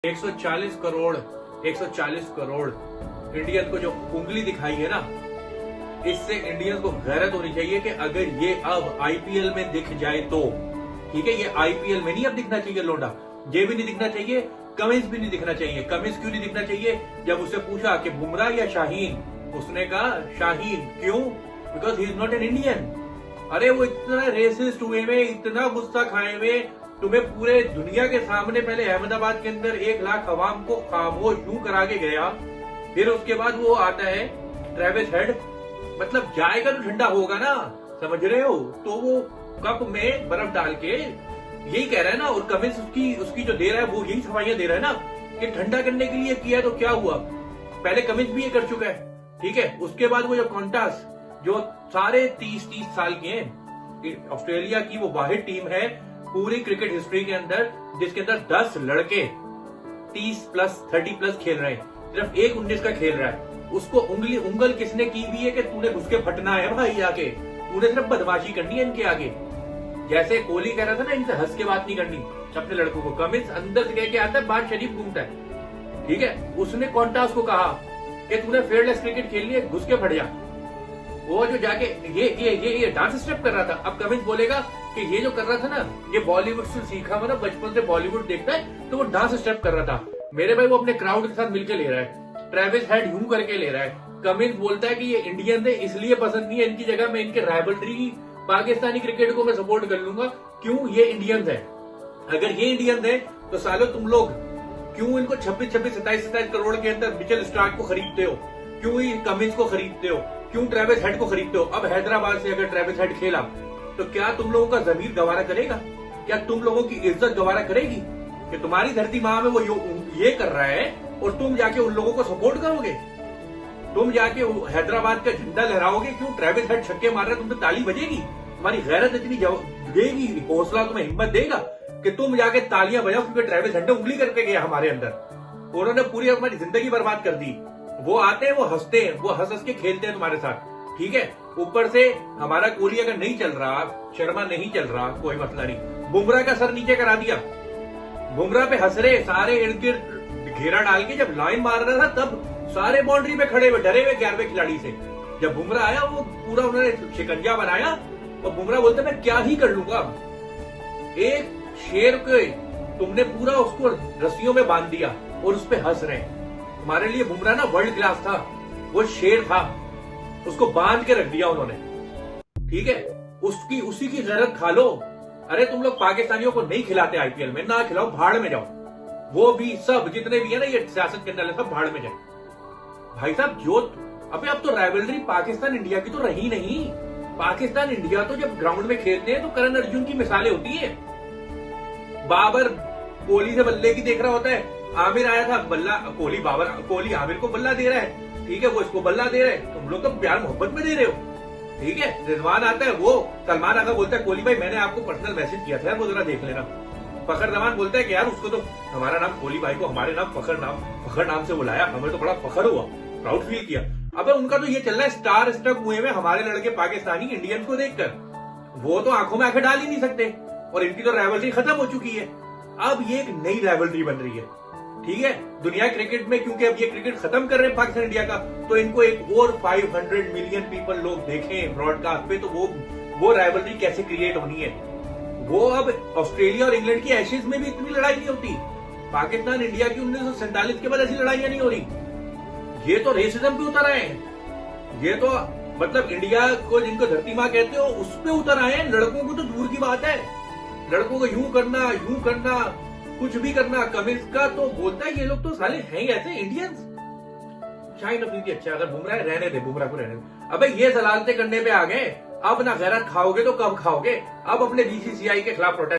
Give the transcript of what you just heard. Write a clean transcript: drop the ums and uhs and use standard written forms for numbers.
140 crore 140 crore Indian को जो उंगली दिखाई है ना, इससे इंडियंस को गैरत होनी चाहिए कि अगर ये अब आईपीएल में दिख जाए तो ठीक है। ये आईपीएल में नहीं अब दिखना चाहिए लोंडा, ये भी नहीं दिखना चाहिए, कमिंस भी नहीं दिखना चाहिए। कमिंस क्यों नहीं दिखना चाहिए? जब उससे पूछा कि बुमराह या शाहीन, उसने कहा शाहीन। क्यों? Because he is not an Indian. अरे वो इतना रेसिस्ट हुए में, इतना गुस्सा खाए हुए, तुम्हें पूरे दुनिया के सामने पहले अहमदाबाद के अंदर 1 लाख अवाम को खामोश यूं करा के गया, फिर उसके बाद वो आता है ट्रेविस हेड, मतलब जाएगा तो ठंडा होगा ना, समझ रहे हो? तो वो कप में बर्फ डाल के यही कह रहा है ना, और कमिंस उसकी जो दे रहा है वो यही सफाइयां दे रहा है ना कि ठंडा करने के लिए किया। तो क्या हुआ? पहले कमिंस भी ये कर चुका है, ठीक है। उसके बाद वो जो कॉन्टास, जो सारे 30 साल के हैं, ऑस्ट्रेलिया की वो वाहिद टीम है पूरी क्रिकेट हिस्ट्री के अंदर जिसके अंदर 10 लड़के 30+30+ खेल रहे हैं, सिर्फ एक 19 का खेल रहा है। उसको उंगल किसने की हुई है कि तूने घुस के फटना है भाई, आके तूने सिर्फ बदमाशी करनी है इनके आगे। जैसे कोहली कह रहा था ना, इनसे हंस के बात नहीं करनी अपने लड़कों को। कमिंस अंदर से कह के आता है, बात शरीफ घूमता है, ठीक है। उसने कॉन्टास को कहा कि तूने फेयरलेस क्रिकेट खेलनी है, घुस के फट जा। वो जो जाके ये डांस स्टेप कर रहा था, अब कमिंस बोलेगा कि ये जो कर रहा था ना, ये बॉलीवुड से सीखा हुआ ना, बचपन से बॉलीवुड देखता है, तो वो डांस स्टेप कर रहा था। मेरे भाई वो अपने क्राउड के साथ मिलकर ले रहा है, ट्रेविस हेड यूं करके ले रहा है। कमिंस बोलता है कि ये इंडियन है इसलिए पसंद नहीं है, इनकी जगह मैं इनके राइवलरी पाकिस्तानी क्रिकेट को मैं सपोर्ट कर लूंगा। क्यों? ये इंडियंस है। अगर ये इंडियंस है तो सालों तुम लोग क्यों इनको 26 27 करोड़ के अंदर मिचेल स्टार्क को खरीदते हो? क्यों ही कमिंस को खरीदते हो? क्यों ट्रेविस हेड को खरीदते हो? अब हैदराबाद से अगर ट्रेविस हेड खेला तो क्या तुम लोगों का जमीर गवारा करेगा? क्या तुम लोगों की इज्जत गवारा करेगी कि तुम्हारी धरती मां में वो ये कर रहा है और तुम जाके उन लोगों को सपोर्ट करोगे? तुम जाके हैदराबाद का झंडा लहराओगे? क्यों ट्रेविस हेड छक्के मार रहा है, तुम पे ताली बजेगी? तुम्हारी गैरत इतनी देगी, हौसला तुम्हें हिम्मत देगा कि तुम जाके तालियां बजाओ क्योंकि ट्रेविस हेड ने उंगली करके गया हमारे अंदर। उन्होंने पूरी हमारी जिंदगी बर्बाद कर दी। वो आते हैं, वो हंसते हैं, वो हंस के खेलते हैं तुम्हारे साथ, ठीक है। ऊपर से हमारा कोहली अगर नहीं चल रहा, शर्मा नहीं चल रहा, कोई मसला नहीं, बुमराह का सर नीचे करा दिया। बुमराह पे हंस रहे सारे, इर्द गिर्द घेरा डाल के जब लाइन मार रहा था तब सारे बाउंड्री पे खड़े हुए डरे हुए 11वें खिलाड़ी से। जब बुमराह आया वो पूरा उन्होंने शिकंजा बनाया और बुमराह बोलते मैं क्या ही कर लूंगा। एक शेर के तुमने पूरा उसको रस्सियों में बांध दिया और उस पर हंस रहे हैं। हमारे लिए बुमराह ना वर्ल्ड क्लास था, वो शेर था, उसको बांध के रख दिया उन्होंने, ठीक है। उसी की गैरत खा लो। अरे तुम लोग पाकिस्तानियों को नहीं खिलाते आईपीएल में, ना खिलाओ, भाड़ में जाओ। वो भी सब जितने भी है ना ये सियासत के अंदर, सब भाड़ में जाए भाई साहब। जो अब तो राइवलरी पाकिस्तान इंडिया की तो रही नहीं। पाकिस्तान इंडिया तो जब ग्राउंड में खेलते हैं तो करण अर्जुन की मिसालें होती है। बाबर कोहली से बल्ले की देख रहा होता है, आमिर आया था बल्ला, कोहली आमिर को बल्ला दे रहा है, ठीक है, वो इसको बल्ला दे रहे हैं, तुम लोग तो प्यार मोहब्बत में दे रहे हो, ठीक है। रिजवान आता है, वो सलमान आगा बोलता है कोहली भाई मैंने आपको पर्सनल मैसेज किया था, वो जरा देख लेना। फखर जमान बोलता है कि यार उसको तो हमारा नाम कोहली भाई को हमारे नाम फखर नाम से बुलाया, हमें तो बड़ा फखर हुआ, प्राउड फील किया। अब उनका तो ये चल रहा है स्टार स्टक हुए में हमारे लड़के पाकिस्तानी इंडियंस को देखकर, वो तो आंखों में आंखें डाल ही नहीं सकते और इनकी तो राइवलरी खत्म हो चुकी है। अब ये एक नई राइवलरी बन रही है, ठीक है, दुनिया क्रिकेट में। क्योंकि अब ये क्रिकेट खत्म कर रहे हैं पाकिस्तान इंडिया का, तो इनको एक और 500 मिलियन पीपल लोग देखें ब्रॉडकास्ट पे, तो वो राइवलरी कैसे क्रिएट होनी है। वो अब ऑस्ट्रेलिया और इंग्लैंड की एशेज में भी इतनी लड़ाई नहीं होती, पाकिस्तान इंडिया की 1947 के बाद ऐसी लड़ाइयां नहीं हो रही। ये तो रेसिज्म पे उतर आए हैं, ये तो मतलब इंडिया को जिनको धरती मां कहते हो उस पे उतर आए हैं। लड़कों को तो दूर की बात है, लड़कों को यूं करना कुछ भी करना। कमिंस का तो बोलता है ये लोग तो साले हैं ही ऐसे इंडियंस। शाहीन अफरीदी अच्छा, अगर बुमराह रहने दे, बुमराह को रहने दे। अबे ये सलालते करने पे आ गए, अब ना गैरत खाओगे तो कब खाओगे? अब अपने बीसीसीआई के खिलाफ प्रोटेस्ट